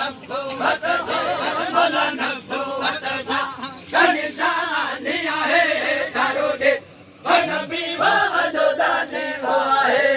नबूवत जो मौला नबूवत जा निशानी आहे चारों ॾे नबी जो दाने वो आहे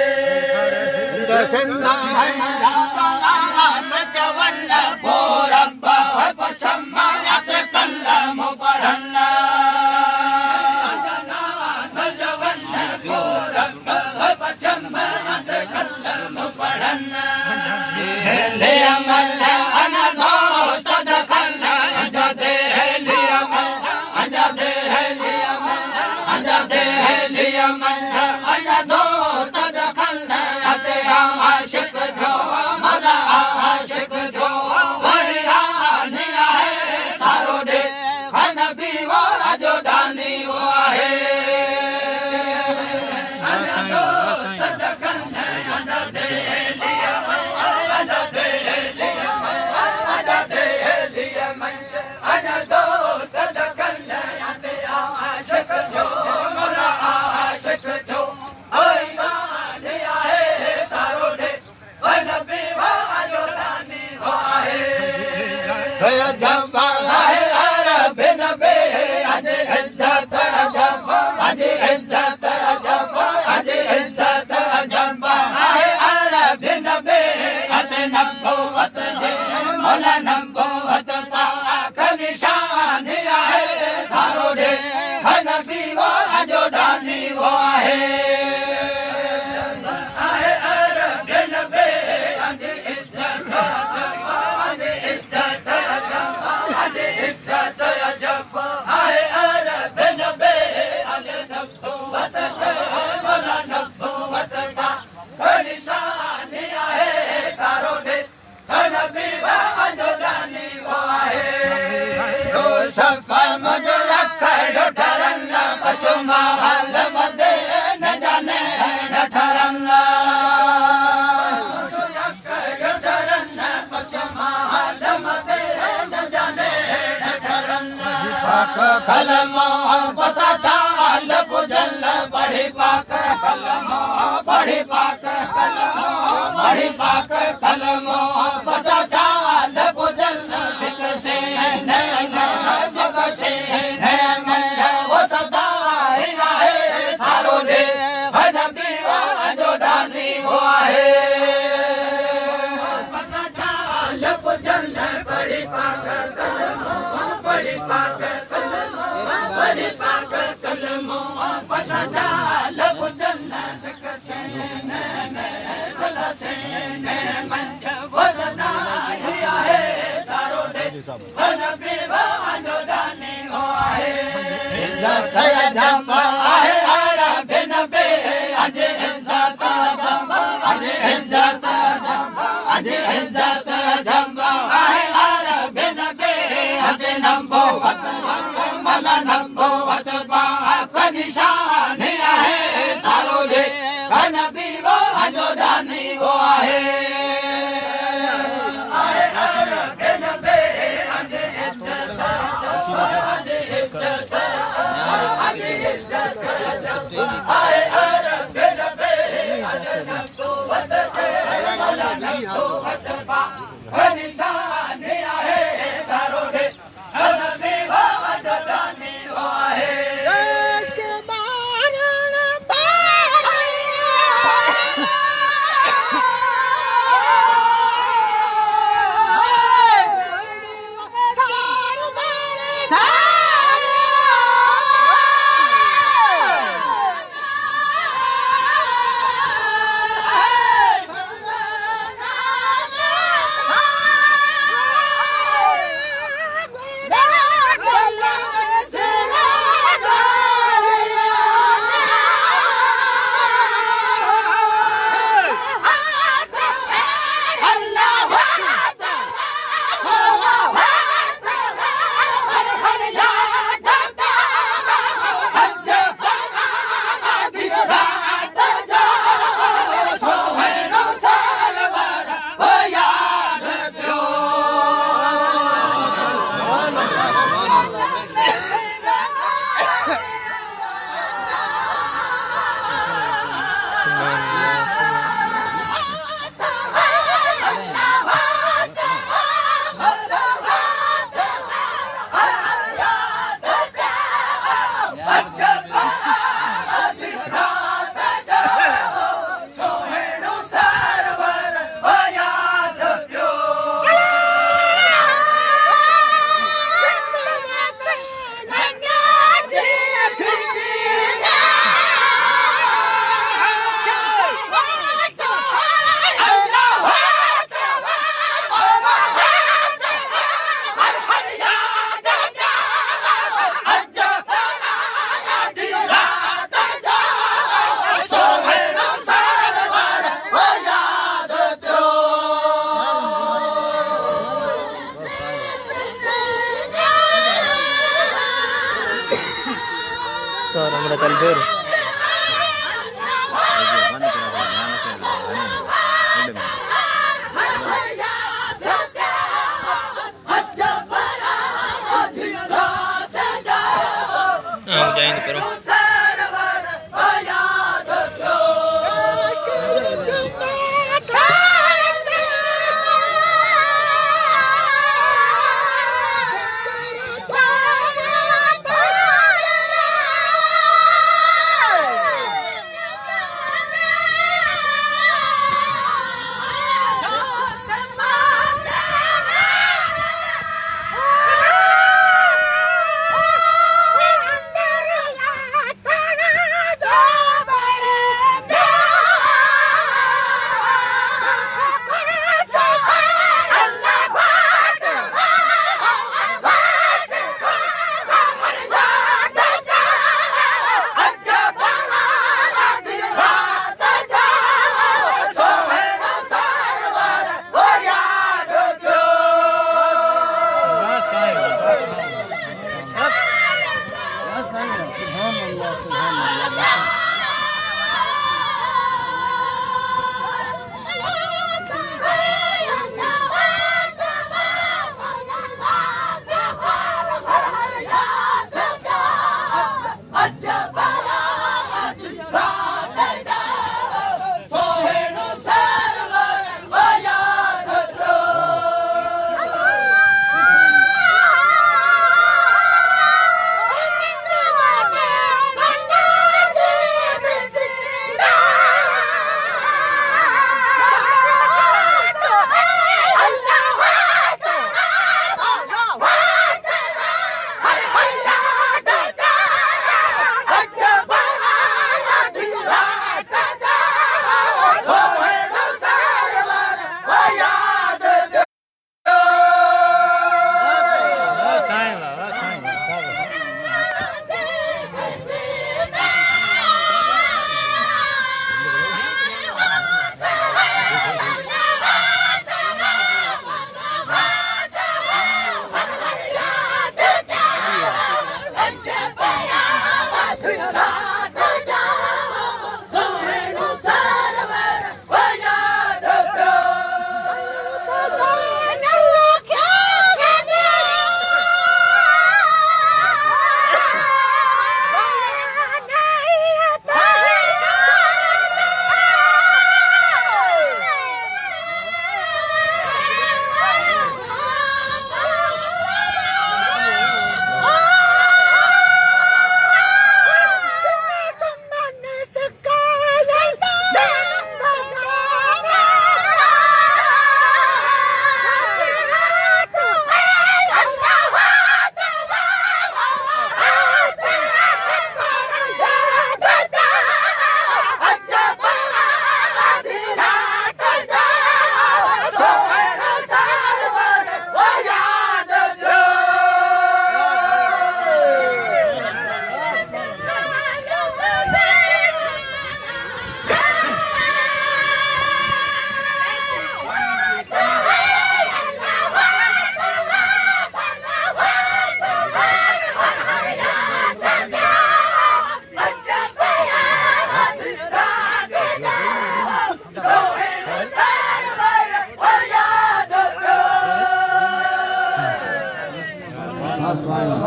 कलमो बसा चाल पुजल बढ़ी पाक कलमो बढ़ी पाक कलमो बढ़ी पाक कलमो बसा चाल पुजल सिक से नैन सिक से नैन वो सदा ही आहे सारो दे नबी जो दानी वो आहे बसा चाल पुजल बढ़ी पाक कलमो बढ़ी पाक बढ़ी पाक कलमो बसा चाल पुजल सिक से नैन सदा से नैन वो सदा ही आहे सारो दे नबी जो दानी हो आहे इज्जत जम आहे अरब नबी अज इज्जत जम अज इज्जत जम अज इज्जत जम आहे अरब नबी अज नबूवत मौला नबूवत पाक निशानी आहे सारो दे नबी जो दानी वो आहे Hãy subscribe cho kênh Ghiền Mì Gõ để không bỏ lỡ những video hấp dẫn. બધા ચાલુ ફેર જઈને કરો